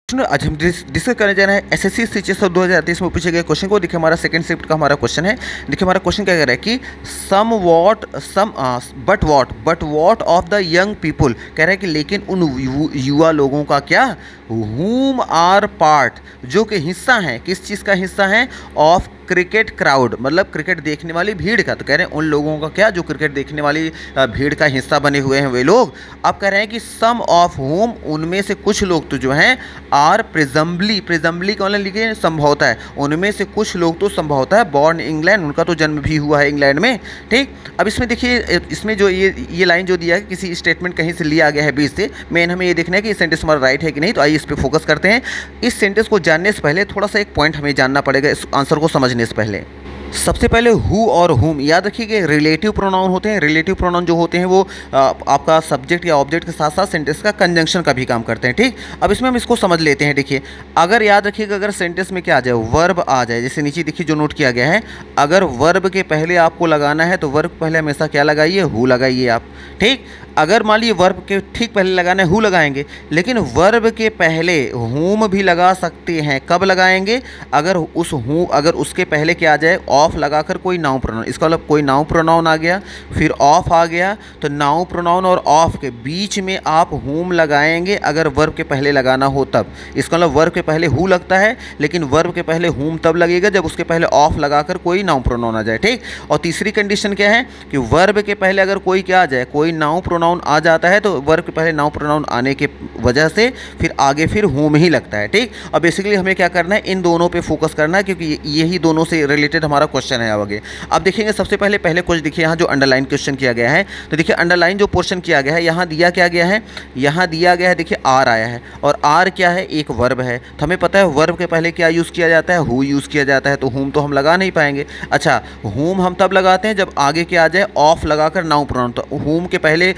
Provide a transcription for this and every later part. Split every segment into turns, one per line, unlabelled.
आज हम डिस्कस करने जा रहे हैं एसएससी सीजीएल 2023 में पूछे गए क्वेश्चन को। देखिए हमारा सेकंड शिफ्ट का हमारा क्वेश्चन है। देखिए हमारा क्वेश्चन क्या कह रहा है कि but what of the young people, कह रहा है कि लेकिन उन युवा लोगों का क्या, हुम आर पार्ट, जो कि हिस्सा हैं, किस चीज़ का हिस्सा है, ऑफ क्रिकेट क्राउड, मतलब क्रिकेट देखने वाली भीड़ का। तो कह रहे हैं उन लोगों का क्या, जो क्रिकेट देखने वाली भीड़ का हिस्सा बने हुए हैं वे लोग। अब कह रहे हैं कि सम ऑफ होम, उनमें से कुछ लोग तो जो हैं आर प्रिजम्बली का मतलब लिखे संभवतः है, उनमें से कुछ लोग तो संभवतः बॉर्न इंग्लैंड, उनका तो जन्म भी हुआ है इंग्लैंड में। ठीक, अब इसमें देखिए, इसमें जो ये लाइन जो दिया है किसी स्टेटमेंट कहीं से लिया गया है बीच से। मेन हमें ये देखना है कि ये सेंटेंस हमारा राइट है कि नहीं। तो आइए इस पर फोकस करते हैं। इस सेंटेंस को जानने से पहले थोड़ा सा एक पॉइंट हमें जानना पड़ेगा इस आंसर को समझने से पहले। सबसे पहले हु और हुम, याद रखिए कि रिलेटिव प्रोनाउन होते हैं। रिलेटिव प्रोनाउन जो होते हैं वो आपका सब्जेक्ट या ऑब्जेक्ट के साथ साथ सेंटेंस का कंजंक्शन का भी काम करते हैं। ठीक, अब इसमें हम इसको समझ लेते हैं। देखिए, अगर याद रखिएगा, अगर सेंटेंस में क्या आ जाए, वर्ब आ जाए, जैसे नीचे देखिए जो नोट किया गया है, अगर वर्ब के पहले आपको लगाना है तो वर्ब पहले हमेशा क्या लगाइए, हु लगाइए आप। ठीक, अगर मान लीजिए वर्ब के ठीक पहले लगाना है हु लगाएंगे, लेकिन वर्ब के पहले हुम भी लगा सकते हैं। कब लगाएंगे, अगर उसके पहले क्या आ जाए, ऑफ लगाकर कोई नाउन प्रोनाउन। इसका मतलब कोई नाउन प्रोनाउन आ गया, फिर ऑफ आ गया, तो नाउन प्रोनाउन और ऑफ के बीच में आप हुम लगाएंगे अगर वर्ब के पहले लगाना हो तब। इसका मतलब वर्ब के पहले हु लगता है, लेकिन वर्ब के पहले हुम तब लगेगा जब उसके पहले ऑफ लगाकर कोई नाउन प्रोनाउन आ जाए। ठीक, और तीसरी कंडीशन क्या है कि वर्ब के पहले अगर कोई क्या आ जाए, कोई नाउन प्रोनाउन आ जाता है, तो वर्ब के पहले नाउन प्रोनाउन आने के वजह से फिर आगे फिर हुम ही लगता है। ठीक, और बेसिकली हमें क्या करना है, इन दोनों पे फोकस करना है, क्योंकि यही दोनों से रिलेटेड हमारा क्वेश्चन है आगे। अब देखेंगे सबसे पहले कुछ देखिए यहाँ जो अंडरलाइन क्वेश्चन किया गया है। तो देखिए अंडरलाइन जो पोर्शन किया गया है, यहाँ दिया क्या गया है, यहाँ दिया गया है, देखिए आर आया है, और आर क्या है, एक वर्ब है। तो हमें पता है वर्ब के पहले क्या यूज़ किया जाता है, हु यूज़ किया जाता है, तो हुम तो हम लगा नहीं पाएंगे। अच्छा, हुम हम तब लगाते हैं जब आगे क्या आ जाए, ऑफ लगाकर नाउन प्रोनाउन। तो हुम के पहले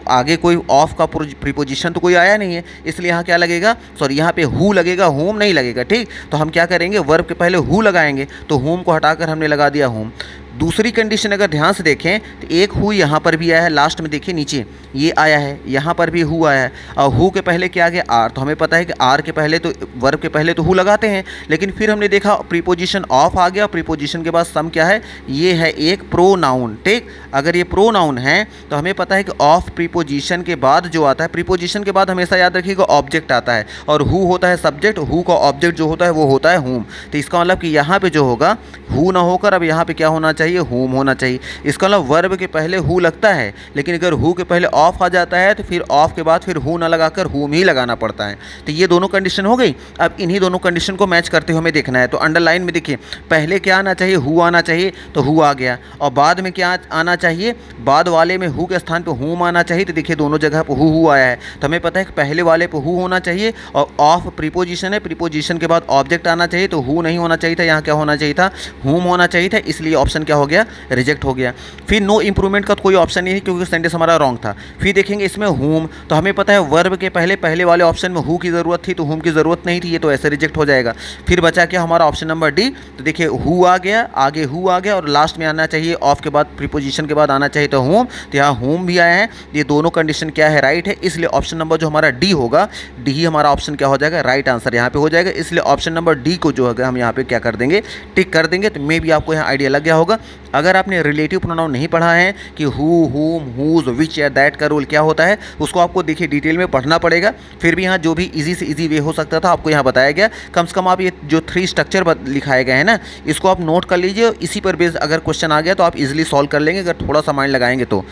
आगे कोई ऑफ का प्रीपोजिशन तो कोई आया नहीं है, इसलिए यहाँ क्या लगेगा, सॉरी यहाँ पे हु लगेगा, हुम नहीं लगेगा। ठीक, तो हम क्या करेंगे, वर्ब के पहले हु लगाएंगे, तो हुम को हटाकर हमने लगा दिया हुम। दूसरी कंडीशन अगर ध्यान से देखें तो एक हु यहाँ पर भी आया है, लास्ट में देखिए नीचे ये आया है, यहाँ पर भी हु आया है, और हु के पहले क्या आ गया, आर। तो हमें पता है कि आर के पहले तो वर्ब के पहले तो हु लगाते हैं, लेकिन फिर हमने देखा प्रीपोजिशन ऑफ आ गया, प्रीपोजिशन के बाद सम क्या है, ये है एक प्रोनाउन। ठीक, अगर ये प्रोनाउन है तो हमें पता है कि ऑफ प्रीपोजिशन के बाद जो आता है, प्रीपोजिशन के बाद हमेशा याद रखिएगा ऑब्जेक्ट आता है, और हु होता है सब्जेक्ट, हु का ऑब्जेक्ट जो होता है वो होता है हुम। तो इसका मतलब कि यहाँ पे जो होगा हु ना होकर अब यहाँ पे क्या होना चाहिए, हुम होना चाहिए। इसका मतलब वर्ब के पहले हु लगता है, लेकिन अगर हु के पहले ऑफ आ जाता है तो फिर ऑफ के बाद फिर हु ना लगाकर हुम ही लगाना पड़ता है। तो ये दोनों कंडीशन हो गई। अब इन्हीं दोनों कंडीशन को मैच करते हुए हमें देखना है। तो अंडरलाइन में देखिए पहले क्या आना चाहिए, हु आना चाहिए, तो हु आ गया, और बाद में क्या आना चाहिए, बाद वाले में हु के स्थान पर हुम आना चाहिए। तो देखिए दोनों जगह पर हु आया है, तो हमें पता है कि पहले वाले पर हु होना चाहिए, और ऑफ प्रीपोजिशन है, प्रीपोजिशन के बाद ऑब्जेक्ट आना चाहिए, तो हु नहीं होना चाहिए था, यहाँ क्या होना चाहिए था, हुम होना चाहिए था, इसलिए ऑप्शन क्या हो गया, रिजेक्ट हो गया। फिर नो इंप्रूवमेंट का तो कोई ऑप्शन नहीं है क्योंकि सेंटेंस हमारा रॉन्ग था। फिर देखेंगे इसमें हुम, तो हमें पता है वर्ब के पहले वाले ऑप्शन में हु की ज़रूरत थी, तो हुम की ज़रूरत नहीं थी, ये तो ऐसे रिजेक्ट हो जाएगा। फिर बचा क्या हमारा ऑप्शन नंबर डी। तो देखिए हु आ गया, आगे हु आ गया, और लास्ट में आना चाहिए ऑफ के बाद, प्रीपोजिशन के बाद आना चाहिए तो हुम। तो यहाँ हुम भी आया है, ये दोनों कंडीशन क्या है, राइट है, इसलिए ऑप्शन नंबर जो हमारा डी होगा, डी ही हमारा ऑप्शन क्या हो जाएगा, राइट आंसर यहाँ पे हो जाएगा। इसलिए ऑप्शन नंबर डी को जो है हम यहाँ पे क्या कर देंगे, टिक कर देंगे। तो मे भी आपको यहाँ आइडिया लग गया होगा। अगर आपने रिलेटिव प्रोनाउन नहीं पढ़ा है कि हु, हुम, हुज, विच या दैट का रोल क्या होता है, उसको आपको देखिए डिटेल में पढ़ना पड़ेगा। फिर भी यहाँ जो भी इजी से इजी वे हो सकता था आपको यहाँ बताया गया। कम से कम आप ये जो 3 स्ट्रक्चर लिखाए गए हैं ना, इसको आप नोट कर लीजिए। इसी पर बेस अगर क्वेश्चन आ गया तो आप इजीली सॉल्व कर लेंगे अगर थोड़ा सा माइंड लगाएंगे तो।